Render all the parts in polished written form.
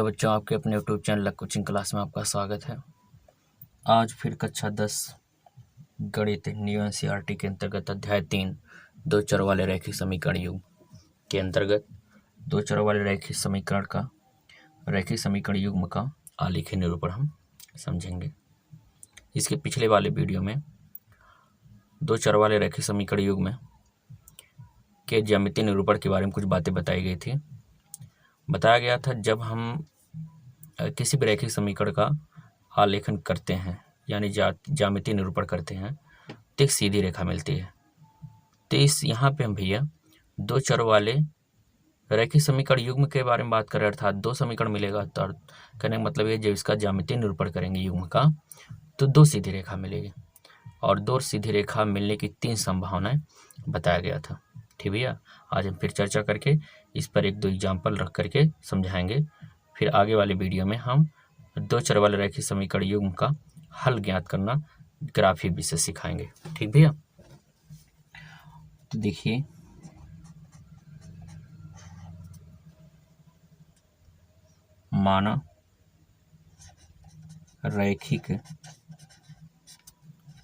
बच्चों, आपके अपने YouTube channel luck coaching class में आपका स्वागत है। आज फिर कक्षा 10 गणित न्यू एनसीईआरटी के अंतर्गत अध्याय 3 दो चर वाले रैखिक समीकरण युग्म के अंतर्गत दो चर वाले रैखिक समीकरण युग्म का आलेखीय निरूपण हम समझेंगे। इसके पिछले वाले वीडियो में दो चर वाले रैखिक समीकरण युग्म के ज्यामितीय निरूपण के बारे में कुछ बातें बताई गई थी। बताया गया था जब हम किसी भी रैखिक समीकरण का आलेखन करते हैं यानी ज्यामितीय निरूपण करते हैं तो एक सीधी रेखा मिलती है। तो इस यहाँ पे हम भैया दो चर वाले रैखिक समीकरण युग्म के बारे में बात कर रहे हैं, अर्थात दो समीकरण मिलेगा। तो कहने का मतलब ये जब इसका ज्यामितीय निरूपण करेंगे युग्म का तो दो सीधी रेखा मिलेगी और दो सीधी रेखा मिलने की 3 संभावनाएं बताया गया था। ठीक भैया, आज हम फिर चर्चा करके इस पर एक दो एग्जाम्पल रख करके समझाएंगे। फिर आगे वाले वीडियो में हम दो चर वाले रैखिक समीकरण युग्म का हल ज्ञात करना ग्राफीय विधि से सिखाएंगे। ठीक भैया, तो देखिए माना रैखिक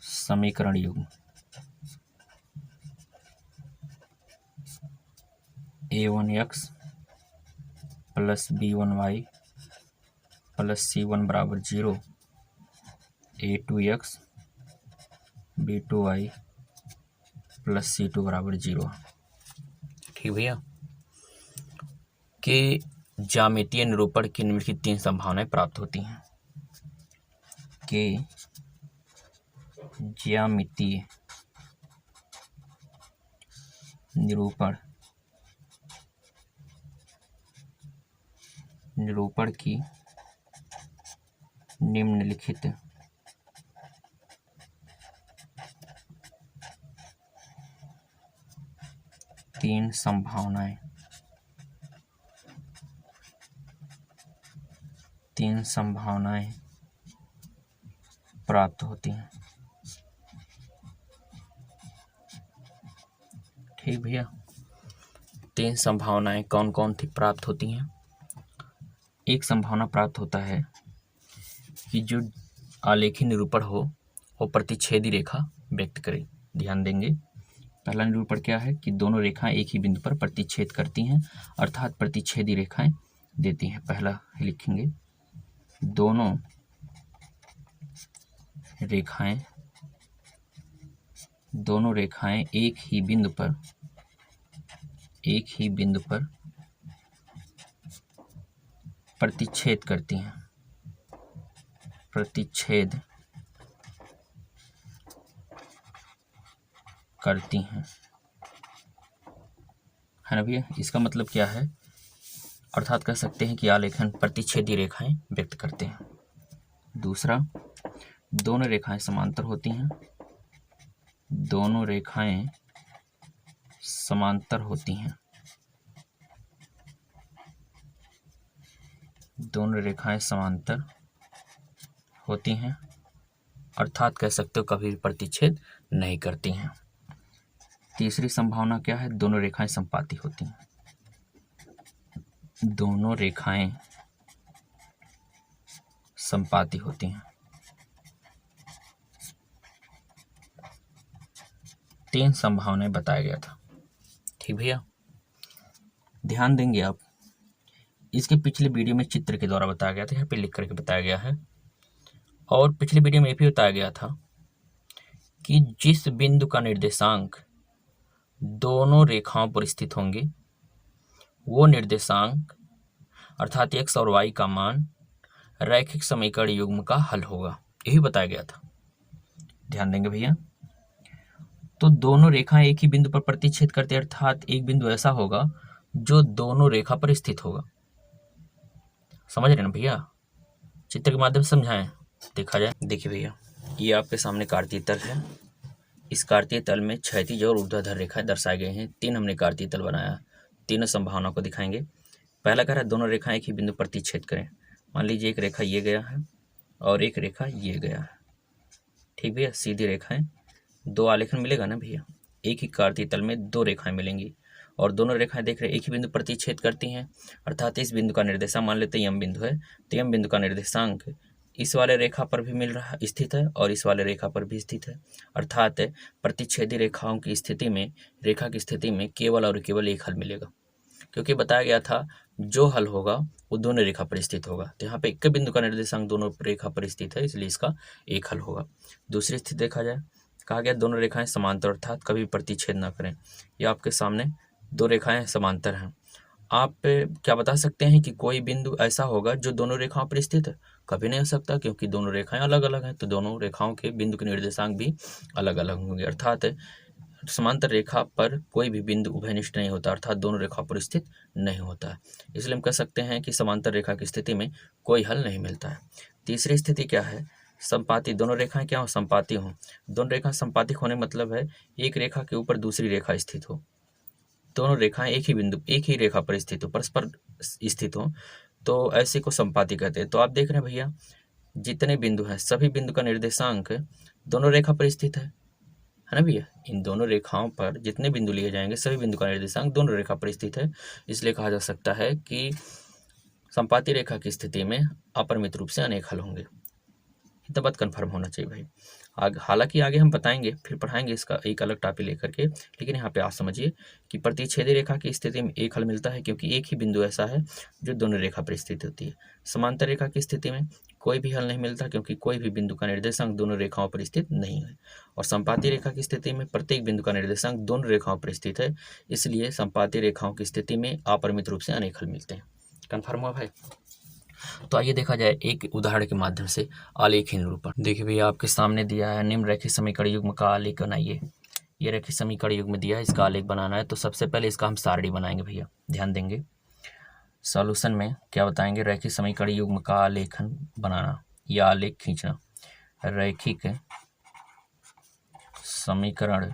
समीकरण युग्म a1x plus b1y plus c1 बराबर 0, a2x b2y प्लस c2 बराबर 0। ठीक भैया, के ज्यामितीय निरूपण की निम्नलिखित की 3 संभावनाएं प्राप्त होती हैं। के ज्यामितीय निरूपण की निम्नलिखित 3 संभावनाएं प्राप्त होती हैं। ठीक भैया, 3 संभावनाएं कौन कौन थी प्राप्त होती हैं। एक संभावना प्राप्त होता है कि जो आलेखीय निरूपण हो वो प्रतिच्छेदी रेखा व्यक्त करे। ध्यान देंगे, पहला निरूपण क्या है कि दोनों रेखाएं एक ही बिंदु पर प्रतिच्छेद करती हैं, अर्थात प्रतिच्छेदी रेखाएं देती हैं। पहला लिखेंगे, दोनों रेखाएं एक ही बिंदु पर प्रतिच्छेद करती हैं। है ना भैया, इसका मतलब क्या है, अर्थात कह सकते हैं कि आलेखन प्रतिच्छेदी रेखाएं व्यक्त करते हैं। दूसरा, दोनों रेखाएं समांतर होती हैं। दोनों रेखाएं समांतर होती हैं, अर्थात कह सकते हो कभी भी प्रतिच्छेद नहीं करती हैं। तीसरी संभावना क्या है, दोनों रेखाएं संपाती होती हैं। दोनों रेखाएं संपाती होती हैं। 3 संभावनाएं बताया गया था। ठीक भैया, ध्यान देंगे आप, इसके पिछले वीडियो में चित्र के द्वारा बताया गया था, यहाँ पे लिख करके बताया गया है। और पिछले वीडियो में ये भी बताया गया था कि जिस बिंदु का निर्देशांक दोनों रेखाओं पर स्थित होंगे वो निर्देशांक अर्थात x और y का मान रैखिक समीकरण युग्म का हल होगा, यही बताया गया था। ध्यान देंगे भैया, तो दोनों रेखाएं एक ही बिंदु पर प्रतिच्छेद करते, अर्थात एक बिंदु ऐसा होगा जो दोनों रेखा पर स्थित होगा। समझ रहे ना भैया, चित्र के माध्यम से समझाएं, देखा जाए। देखिए भैया, ये आपके सामने कार्तीय तल है। इस कार्तीय तल में क्षैतिज और ऊर्ध्वाधर रेखाएं दर्शाए गए हैं। 3 हमने कार्तीय तल बनाया, तीनों संभावनाओं को दिखाएंगे। पहला कह रहा है दोनों रेखाएं एक ही बिंदु पर प्रतिच्छेद करें। मान लीजिए एक रेखा ये गया है और एक रेखा ये गया है। ठीक भैया, सीधी रेखाएं, 2 आलेखन मिलेगा ना भैया, एक ही कार्तीय तल में 2 रेखाएं मिलेंगी और दोनों रेखाएं देख रहे हैं एक ही बिंदु प्रतिच्छेद करती हैं, अर्थात इस बिंदु का निर्देशांक मान लेते हैं यम बिंदु है, तो यम बिंदु का निर्देशांक इस वाले रेखा पर भी मिल रहा स्थित है और इस वाले रेखा पर भी स्थित है, अर्थात प्रतिच्छेदी रेखाओं की स्थिति में, रेखा की स्थिति में केवल और केवल एक हल मिलेगा, क्योंकि बताया गया था जो हल होगा वो दोनों रेखा पर स्थित होगा। तो यहाँ पे एक बिंदु का निर्देशांक दोनों रेखा पर स्थित है, इसलिए इसका एक हल होगा। दूसरी स्थिति देखा जाए, कहा गया दोनों रेखाएं समांतर अर्थात कभी प्रतिच्छेद ना करें। ये आपके सामने दो रेखाएं समांतर हैं। आप क्या बता सकते हैं कि कोई बिंदु ऐसा होगा जो दोनों रेखाओं पर स्थित है? कभी नहीं हो सकता, क्योंकि दोनों रेखाएं अलग अलग हैं, तो दोनों रेखाओं के बिंदु के निर्देशांक भी अलग अलग होंगे, अर्थात समांतर रेखा पर कोई भी बिंदु उभयनिष्ठ नहीं होता, अर्थात दोनों रेखाओं पर स्थित नहीं होता है। इसलिए हम कह सकते हैं कि समांतर रेखा की स्थिति में कोई हल नहीं मिलता है। तीसरी स्थिति क्या है? संपाती, दोनों रेखाएं क्या हो? संपाती हो। दोनों रेखा संपातिक होने मतलब है एक रेखा के ऊपर दूसरी रेखा स्थित हो, दोनों रेखाएं एक ही बिंदु एक ही रेखा पर स्थित हो, परस्पर स्थित हो, तो ऐसे को संपाती कहते हैं। तो आप देख रहे हैं भैया जितने बिंदु हैं सभी बिंदु का निर्देशांक दोनों रेखा पर स्थित है ना भैया। इन दोनों रेखाओं पर जितने बिंदु लिए जाएंगे सभी बिंदु का निर्देशांक दोनों रेखा पर स्थित है, इसलिए कहा जा सकता है कि संपाती रेखा की स्थिति में अपरिमित रूप से अनेक हल होंगे। इतना बात कन्फर्म होना चाहिए भाई। हालांकि आगे हम बताएंगे, फिर पढ़ाएंगे इसका एक अलग टॉपिक लेकर के, लेकिन यहाँ पे आप समझिए कि प्रतिच्छेदी रेखा की स्थिति में एक हल मिलता है, क्योंकि एक ही बिंदु ऐसा है जो दोनों रेखा पर स्थित होती है। समांतर रेखा की स्थिति में कोई भी हल नहीं मिलता, क्योंकि कोई भी बिंदु का निर्देशांक दोनों रेखाओं पर स्थित नहीं है। और संपाती रेखा की स्थिति में प्रत्येक बिंदु का निर्देशांक दोनों रेखाओं पर स्थित है, इसलिए संपाती रेखाओं की स्थिति में अपरिमित रूप से अनेक हल मिलते हैं। कन्फर्म हुआ भाई? तो आइए देखा जाए एक उदाहरण के माध्यम से आलेखीय निरूपण। देखिए भैया आपके सामने दिया है निम्न रैखिक समीकरण युग्म का आलेख बनाइए। ये रैखिक समीकरण युग्म दिया है, इसका आलेख बनाना है। तो सबसे पहले इसका हम सारणी बनाएंगे भैया, ध्यान देंगे। सॉल्यूशन में क्या बताएंगे? रैखिक समीकरण युग्म का आलेखन बनाना या आलेख खींचना। रैखिक समीकरण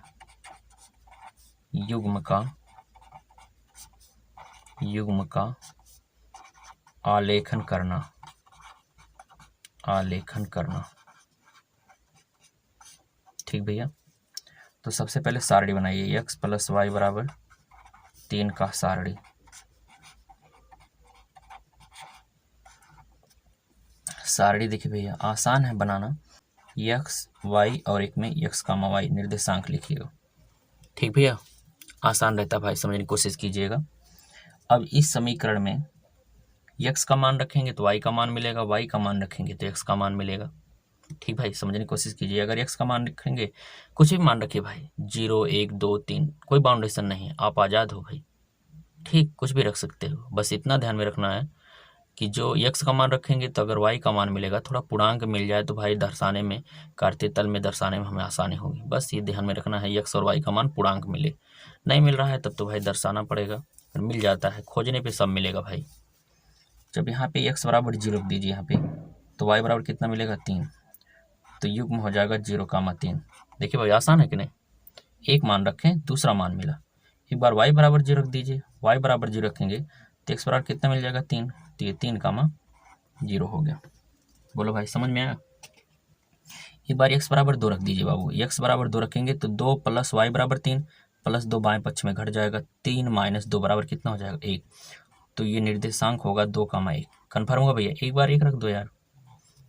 युग्म का आलेखन करना। ठीक भैया। तो सबसे पहले सारणी बनाइए, x + y = 3 का सारणी। सारणी देखिए भैया आसान है बनाना, x y और एक में x, y निर्देशांक लिखिएगा। ठीक भैया, आसान रहता है भाई, समझने की कोशिश कीजिएगा। अब इस समीकरण में x का मान रखेंगे तो y का मान मिलेगा, y का मान रखेंगे तो x का मान मिलेगा। ठीक भाई, समझने की कोशिश कीजिए। अगर x का मान रखेंगे, कुछ भी मान रखिए भाई, 0 1 2 3, कोई बाउंडेशन नहीं है, आप आज़ाद हो भाई। ठीक, कुछ भी रख सकते हो, बस इतना ध्यान में रखना है कि जो x का मान रखेंगे तो अगर y का मान मिलेगा, थोड़ा पूर्णांक मिल जाए तो भाई दर्शाने में, कार्तीय तल में दर्शाने में हमें आसानी होगी। बस ये ध्यान में रखना है, x और y का मान पूर्णांक मिले। नहीं मिल रहा है तब तो भाई दर्शाना पड़ेगा, मिल जाता है, खोजने पे सब मिलेगा भाई। जब यहाँ पे x = 0 रख दीजिए यहाँ पे, तो y बराबर कितना मिलेगा? 3। तो युग्म हो जाएगा 0, 3। देखिए भाई आसान है कि नहीं? एक मान रखें, दूसरा मान मिला। एक बार y = 0 रख दीजिए, y = 0 रखेंगे तो x बराबर कितना मिल जाएगा? 3। तो ये 3, 0 हो गया। बोलो भाई समझ में आया? एक बार x = 2 रख दीजिए बाबू, x = 2 रखेंगे तो 2 + y = 3 + 2 बाएं पक्ष में घट जाएगा, 3 - 2 बराबर कितना हो जाएगा? 1। तो ये निर्देशांक होगा 2, 1। कन्फर्म होगा भैया? एक बार 1 रख दो यार,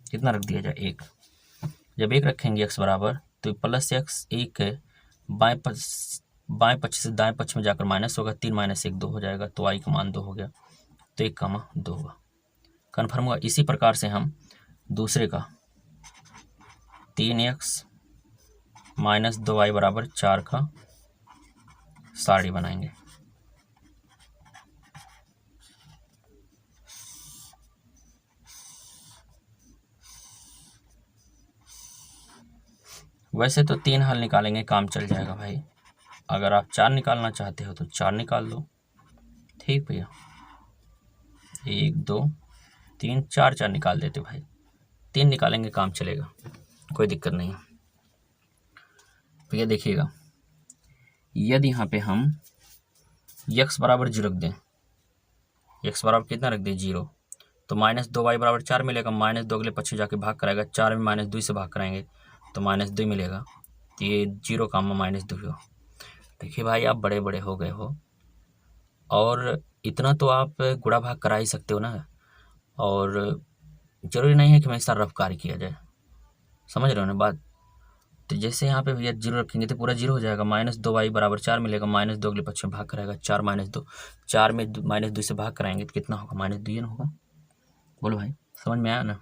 कितना रख दिया जाए? 1। जब 1 रखेंगे x बराबर, तो +x 1 बाएं पक्ष से दाएं पक्ष में जाकर माइनस होगा, 3 - 1 2 हो जाएगा, तो y का मान 2 हो गया, तो 1, 2 होगा। कन्फर्म हुआ? इसी प्रकार से हम दूसरे का 3x - 2y = 4 का सारणी बनाएंगे। वैसे तो 3 हल निकालेंगे काम चल जाएगा भाई, अगर आप 4 निकालना चाहते हो तो 4 निकाल दो। ठीक भैया, 1 2 3 4 4 निकाल देते भाई, 3 निकालेंगे काम चलेगा, कोई दिक्कत नहीं है भैया। देखिएगा यदि यहाँ पे हम x = 0 रख दें, x बराबर कितना रख दें? 0, तो -2y = 4 मिलेगा। -2 अगले पक्ष जाके भाग कराएगा, 4 में -2 से भाग कराएंगे तो -2 मिलेगा, तो ये 0, -2 हो। देखिए भाई आप बड़े बड़े हो गए हो, और इतना तो आप गुणा भाग करा ही सकते हो ना, और जरूरी नहीं है कि हमेशा रफ कार्य किया जाए, समझ रहे हो ना बात। तो जैसे यहाँ पे भैया जीरो रखेंगे तो पूरा जीरो हो जाएगा, -2y बराबर 4 मिलेगा, -2 अगले पक्ष में भाग कराएगा, 4 -2, 4 में -2 से भाग कराएंगे तो कितना होगा, -2 ना होगा। बोलो भाई, समझ में आया ना।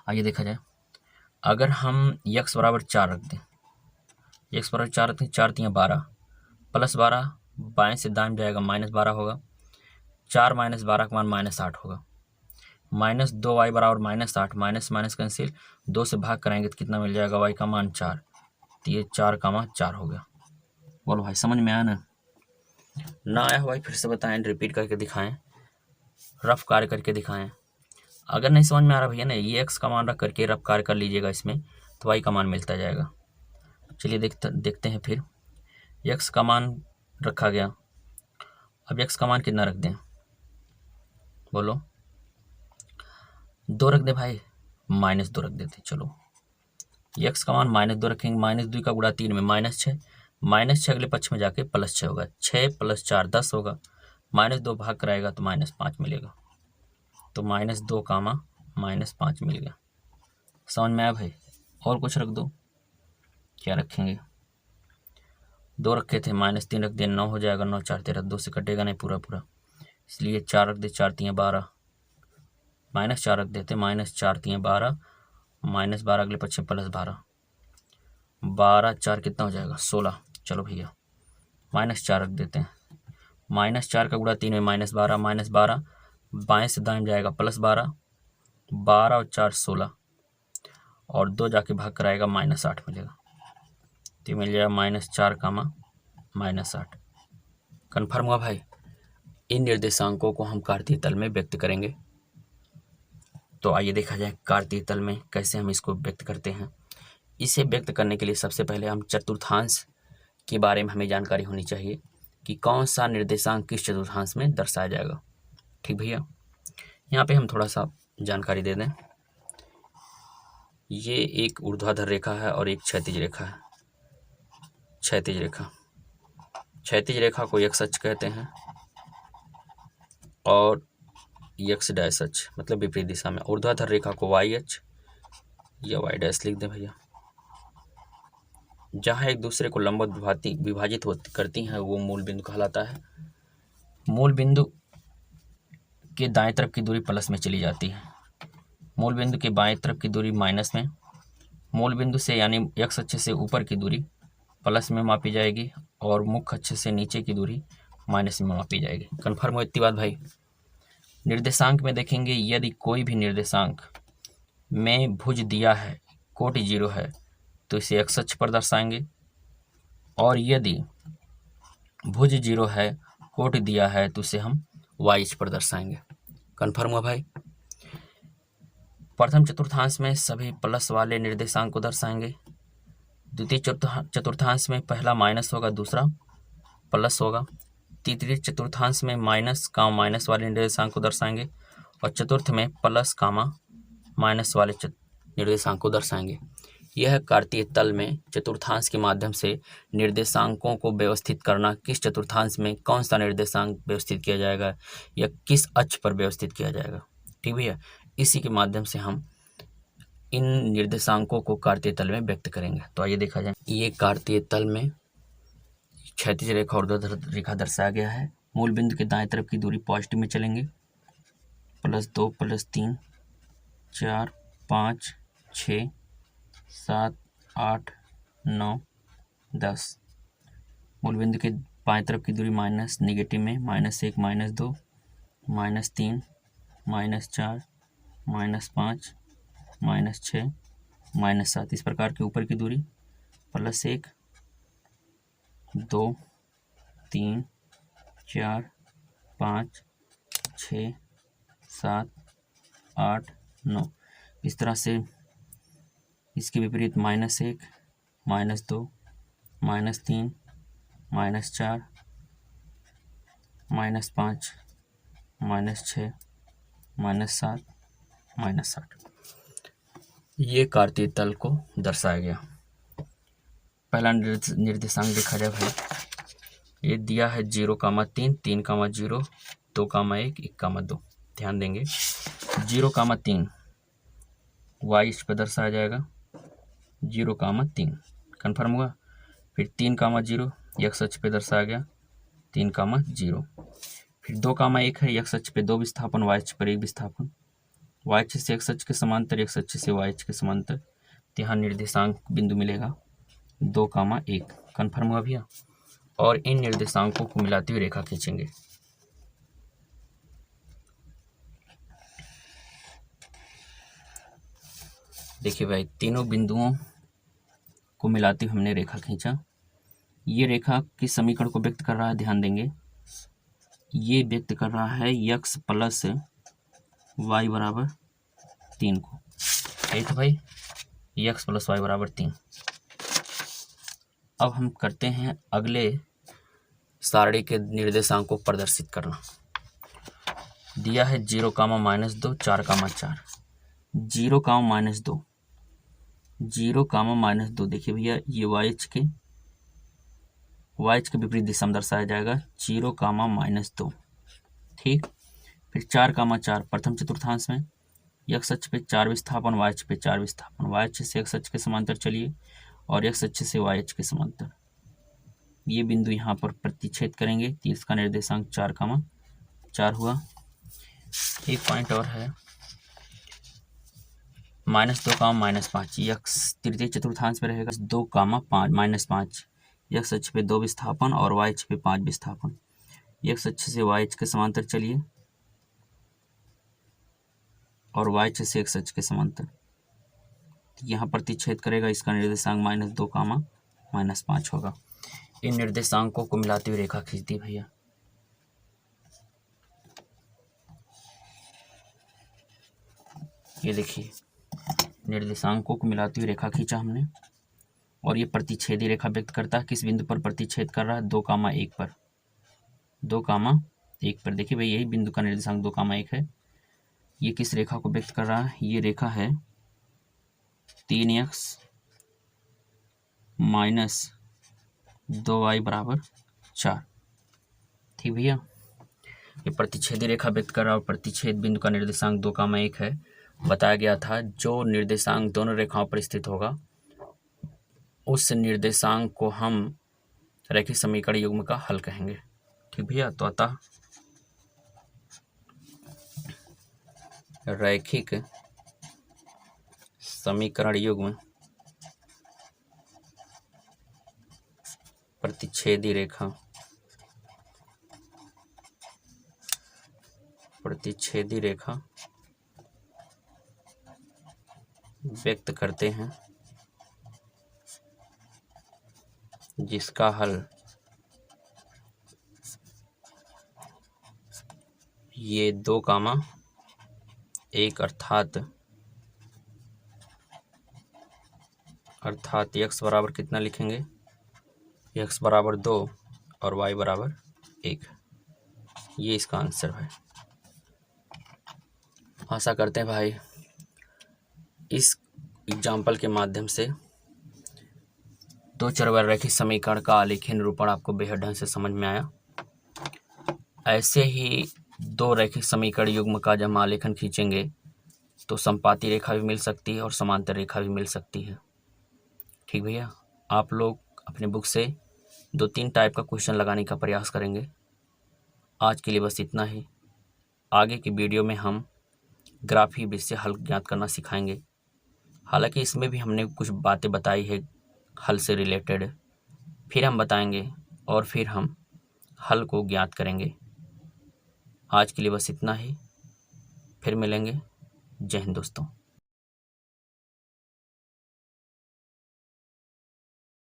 आइए देखा जाए, अगर हम x बराबर 4 रख दें, x बराबर 4 रखते हैं, 4 3 12, +12 बाएं से दाएं जाएगा, -12 होगा, 4 -12 का मान -8 होगा, -2y बराबर -8, माइनस माइनस कैंसिल, 2 से भाग कराएंगे तो कितना मिल जाएगा, y का मान 4, तो ये 4 का मान 4 हो गया। बोलो भाई, समझ में आया ना आया हो भाई फिर से बताएं, रिपीट करके दिखाएं, रफ कार्य करके दिखाएं। अगर नहीं समझ में आ रहा भैया ना, ये x का मान रख करके रफ कार्य कर लीजिएगा इसमें, तो y का मान मिलता जाएगा। चलिए देखते हैं फिर, x का मान रखा गया, अब x का मान कितना रख दें, बोलो, 2 रख दे भाई, -2 रख देते, चलो x का मान -2 रखेंगे, -2 का गुणा 3 में -6, -6 अगले पक्ष में जाके +6 होगा, 6 + 4 10 होगा, -2 भाग कराएगा तो -5 मिलेगा, तो -2 कामा -5 मिल गया। समझ में आया भाई, और कुछ रख दो, क्या रखेंगे, 2 रखे थे, -3 रख दिया, 9 हो जाएगा, 9 4 13, 2 से कटेगा नहीं पूरा पूरा, इसलिए 4 रख दे, 4 3 12, -4 रख देते, -4 3 12, -12 अगले पक्ष में +12, 12 4 कितना हो जाएगा, 16। चलो भैया -4 रख देते हैं, -4 का गुणा 3 में -12, -12 बाएं से दाएं जाएगा, +12, 12 और 4 16, और 2 जाके भाग कराएगा, -8 मिलेगा, तो मिल जाएगा -4 कामा -8। कन्फर्म हुआ भाई। इन निर्देशांकों को हम कार्तीय तल में व्यक्त करेंगे, तो आइए देखा जाए कार्तीय तल में कैसे हम इसको व्यक्त करते हैं। इसे व्यक्त करने के लिए सबसे पहले हम चतुर्थांश के बारे में हमें जानकारी होनी चाहिए कि कौन सा निर्देशांक किस चतुर्थांश में दर्शाया जाएगा। ठीक भैया, यहाँ पे हम थोड़ा सा जानकारी दे दें, ये एक ऊर्ध्वाधर रेखा है और एक क्षैतिज रेखा है। क्षैतिज रेखा को x अक्ष कहते हैं और x डैश अक्ष मतलब विपरीत दिशा में, ऊर्ध्वाधर रेखा को y अक्ष या y डैश लिख दें भैया। जहाँ एक दूसरे को लंबवत विभाजित करती हैं वो मूल बिंदु कहलाता है। मूल बिंदु के दाएं तरफ की दूरी प्लस में चली जाती है, मूल बिंदु के बाएं तरफ की दूरी माइनस में, मूल बिंदु से यानी x अक्ष से ऊपर की दूरी प्लस में मापी जाएगी और मुख्य अक्ष से नीचे की दूरी माइनस में मापी जाएगी। कन्फर्म हो इतनी बात भाई। निर्देशांक में देखेंगे, यदि कोई भी निर्देशांक में भुज दिया है, कोटि 0 है, तो इसे x अक्ष पर दर्शाएंगे, और यदि भुज 0 है, कोटि दिया है, तो इसे हम y अक्ष पर दर्शाएंगे। कन्फर्म हुआ भाई। प्रथम चतुर्थांश में सभी प्लस वाले निर्देशांक को दर्शाएंगे, द्वितीय चतुर्थांश में पहला माइनस होगा, दूसरा प्लस होगा, तृतीय चतुर्थांश में माइनस वाले निर्देशांक को दर्शाएंगे, और चतुर्थ में प्लस माइनस वाले निर्देशांक को दर्शाएंगे। यह कार्तीय तल में चतुर्थांश के माध्यम से निर्देशांकों को व्यवस्थित करना, किस चतुर्थांश में कौन सा निर्देशांक व्यवस्थित किया जाएगा या किस अक्ष पर व्यवस्थित किया जाएगा। ठीक भैया, इसी के माध्यम से हम इन निर्देशांकों को कार्तीय तल में व्यक्त करेंगे। तो आइए देखा जाए, ये कार्तीय तल में क्षैतिज रेखा और ऊर्ध्वाधर रेखा दर्शाया गया है। मूल बिंदु के दाएं तरफ की दूरी पॉजिटिव में चलेंगे, +2 +3 4 5 6 7 8 9 10। मूल बिंदु के बाएं तरफ की दूरी माइनस नेगेटिव में, -1 -2 -3 -4 -5 -6 -7। इस प्रकार के ऊपर की दूरी +1 2 3 4 5 6 7 8 9। इस तरह से इसके विपरीत -1 -2 -3 -4 -5 -6 -7 -8। ये कार्तीय तल को दर्शाया गया। पहला निर्देशांक देखा जाए भाई, ये दिया है 0,3, 3,0, 2,1, 1,2। ध्यान देंगे 0,3 वाई इस पर दर्शाया जाएगा 0,3, कन्फर्म हुआ। फिर 3,0 एक्स अक्ष पे दर्शाया गया 3,0। फिर 2,1 है एक्स अक्ष पे 2 विस्थापन, वाई अक्ष पर 1 विस्थापन, वाई अक्ष से एक्स अक्ष के समांतर, एक्स अक्ष से वाई अक्ष के समांतर। तो यहाँ निर्देशांक बिंदु मिलेगा 2,1, कन्फर्म हुआ भैया। और इन निर्देशांकों को मिलाती हुई रेखा खींचेंगे। देखिए भाई, तीनों बिंदुओं को मिलाते हुए हमने रेखा खींचा। ये रेखा किस समीकरण को व्यक्त कर रहा है, ध्यान देंगे। ये व्यक्त कर रहा है x प्लस वाई बराबर 3 को। ठीक है भाई, x प्लस वाई बराबर 3। अब हम करते हैं अगले सारणी के निर्देशांक को प्रदर्शित करना। दिया है 0, -2, 4, 4। 0, -2, 0, -2। देखिए भैया, ये वाई अक्ष के विपरीत दिशा में दर्शाया जाएगा 0, -2। ठीक। फिर 4, 4 प्रथम चतुर्थांश में एक्स अक्ष पे 4 विस्थापन, वाई अक्ष पे 4 विस्थापन, वाई अक्ष से एक्स अक्ष के समांतर चलिए और एक्स अक्ष से वाई अक्ष के समांतर। ये बिंदु यहाँ पर प्रतिच्छेद करेंगे, तो इसका निर्देशांक 4, 4 हुआ। एक पॉइंट और है, -2, -5। एक्स तृतीय चतुर्थांश पे रहेगा 2, 5 -5। एक्स अक्ष पे 2 विस्थापन और वाई अक्ष पे 5 विस्थापन। एक्स अक्ष से वाई अक्ष के समांतर चलिए और वाई अक्ष से एक्स अक्ष के समांतर। यहाँ प्रतिच्छेद करेगा, इसका निर्देशांक -2, -5 होगा। इन निर्देशांकों को मिलाती हुई रेखा खींचती भैया। ये देखिए, निर्देशांकों को मिलाती हुई रेखा खींचा हमने और ये प्रतिच्छेदी रेखा व्यक्त करता है। किस बिंदु पर प्रतिच्छेद कर रहा है, 2,1 पर। 2,1 पर। देखिए भाई, यही बिंदु का निर्देशांक 2,1 है। ये किस रेखा को व्यक्त कर रहा है, ये रेखा है 3x - 2y बराबर 4। ठीक भैया, ये प्रतिच्छेदी रेखा व्यक्त कर रहा है और प्रतिच्छेद बिंदु का निर्देशांक 2,1 है। बताया गया था जो निर्देशांक दोनों रेखाओं पर स्थित होगा उस निर्देशांक को हम रैखिक समीकरण युग्म का हल कहेंगे। ठीक भैया, तो अतः रैखिक समीकरण युग्म प्रतिच्छेदी रेखा व्यक्त करते हैं जिसका हल ये 2,1 अर्थात x बराबर कितना लिखेंगे, x बराबर 2 और y बराबर 1। ये इसका आंसर है। आशा करते हैं भाई इस एग्जाम्पल के माध्यम से दो चरवार रैखिक समीकरण का आलेखीय निरूपण आपको बेहद ढंग से समझ में आया। ऐसे ही दो रैखिक समीकरण युग्म का जब हम आलेखन खींचेंगे तो संपाती रेखा भी मिल सकती है और समांतर रेखा भी मिल सकती है। ठीक भैया, आप लोग अपने बुक से 2-3 टाइप का क्वेश्चन लगाने का प्रयास करेंगे। आज के लिए बस इतना ही। आगे की वीडियो में हम ग्राफी वृत्त से हल ज्ञात करना सिखाएंगे। हालांकि इसमें भी हमने कुछ बातें बताई है हल से रिलेटेड, फिर हम बताएंगे और फिर हम हल को ज्ञात करेंगे। आज के लिए बस इतना ही, फिर मिलेंगे। जय हिंद दोस्तों।